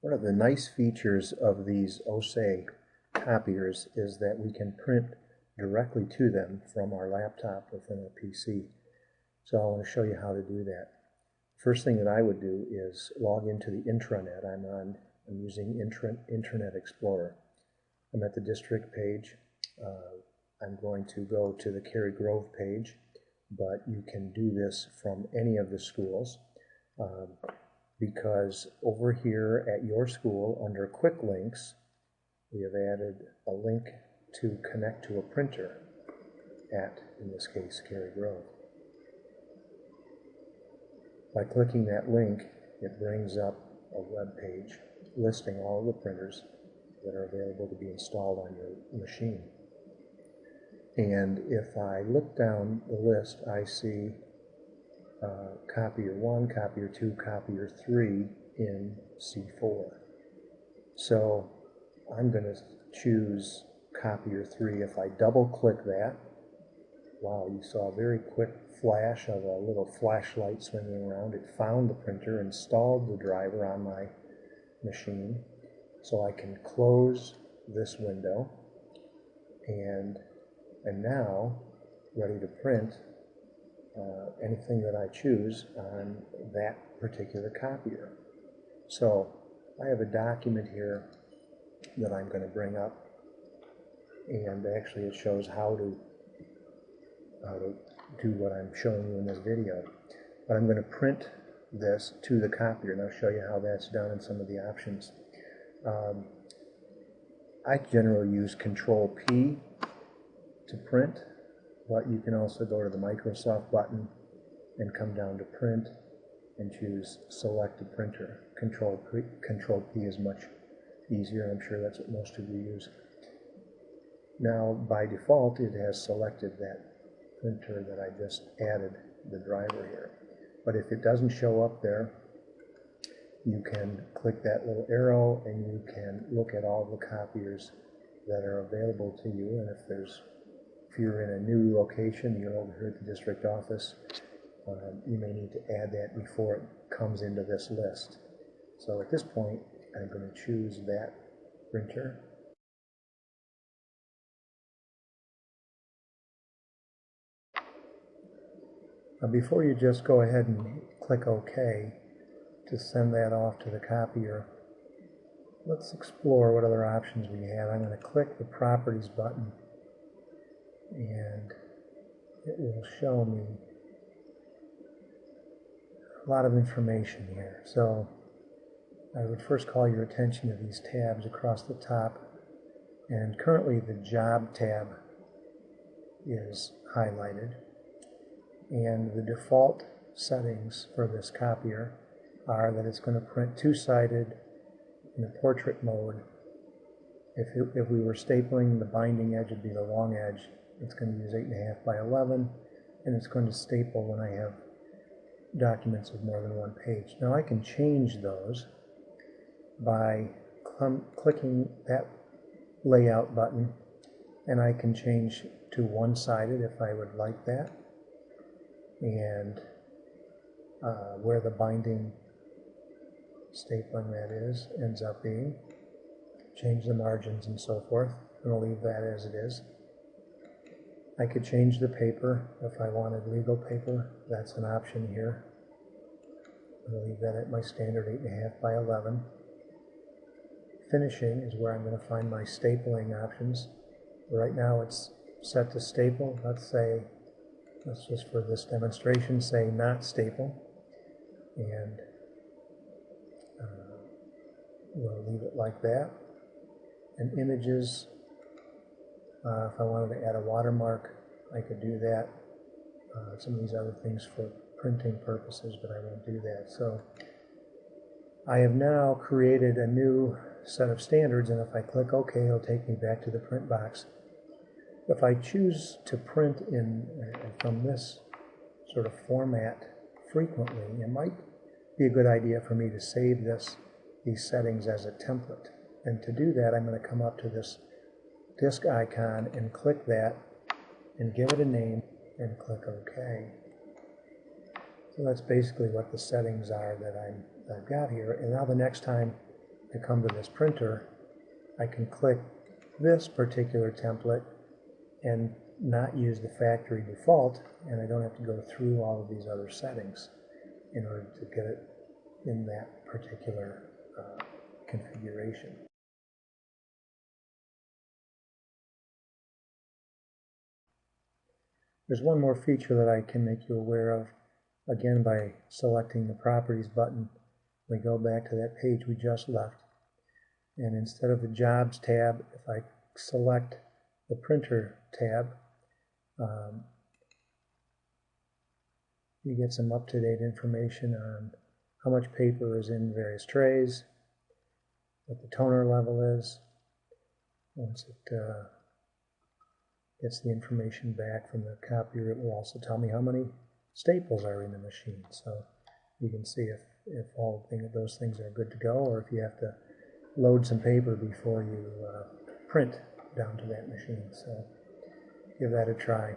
One of the nice features of these OSE copiers is that we can print directly to them from our laptop or from our PC. So I want to show you how to do that. First thing that I would do is log into the intranet. I'm using Internet Explorer. I'm at the district page. I'm going to go to the Cary Grove page, but you can do this from any of the schools. Because over here at your school, under Quick Links, we have added a link to connect to a printer at, in this case, Cary Grove. By clicking that link, it brings up a web page listing all of the printers that are available to be installed on your machine. And if I look down the list, I see Copier 1, Copier 2, Copier 3 in C4. So I'm going to choose Copier 3. If I double click that, wow, you saw a very quick flash of a little flashlight swinging around. It found the printer, installed the driver on my machine, so I can close this window, and now ready to print anything that I choose on that particular copier. So I have a document here that I'm going to bring up, and actually it shows how to do what I'm showing you in this video. But I'm going to print this to the copier, and I'll show you how that's done and some of the options. I generally use Control P to print, but you can also go to the Microsoft button and come down to Print and choose Select a Printer. Control P is much easier. I'm sure that's what most of you use. Now, by default, it has selected that printer that I just added the driver here. But if it doesn't show up there, you can click that little arrow and you can look at all the copiers that are available to you. And if you're in a new location, you're over here at the district office, you may need to add that before it comes into this list. So at this point, I'm going to choose that printer. Now before you just go ahead and click OK to send that off to the copier, let's explore what other options we have. I'm going to click the Properties button, and it will show me a lot of information here. So I would first call your attention to these tabs across the top, and currently the Job tab is highlighted, and the default settings for this copier are that it's going to print two-sided in the portrait mode. If we were stapling, the binding edge would be the long edge. It's going to use 8.5 by 11, and it's going to staple when I have documents of more than one page. Now I can change those by clicking that layout button, and I can change to one-sided if I would like that, and where the binding stapling that is ends up being. Change the margins and so forth. I'm going to leave that as it is. I could change the paper if I wanted legal paper. That's an option here. I'm going to leave that at my standard 8.5 by 11. Finishing is where I'm going to find my stapling options. Right now it's set to staple. Let's just for this demonstration say not staple, and we'll leave it like that. And images, if I wanted to add a watermark, I could do that. Some of these other things for printing purposes, but I won't do that. So I have now created a new set of standards, and if I click OK, it'll take me back to the print box. If I choose to print from this sort of format frequently, it might be a good idea for me to save these settings as a template. And to do that, I'm going to come up to this disk icon and click that and give it a name and click OK. So that's basically what the settings are that I've got here. And now the next time I come to this printer, I can click this particular template and not use the factory default, and I don't have to go through all of these other settings in order to get it in that particular configuration. There's one more feature that I can make you aware of, again by selecting the Properties button. We go back to that page we just left, and instead of the Jobs tab, if I select the Printer tab, you get some up-to-date information on how much paper is in various trays, what the toner level is. Once it gets the information back from the copier, it will also tell me how many staples are in the machine. So you can see if all those things are good to go, or if you have to load some paper before you print down to that machine. So give that a try.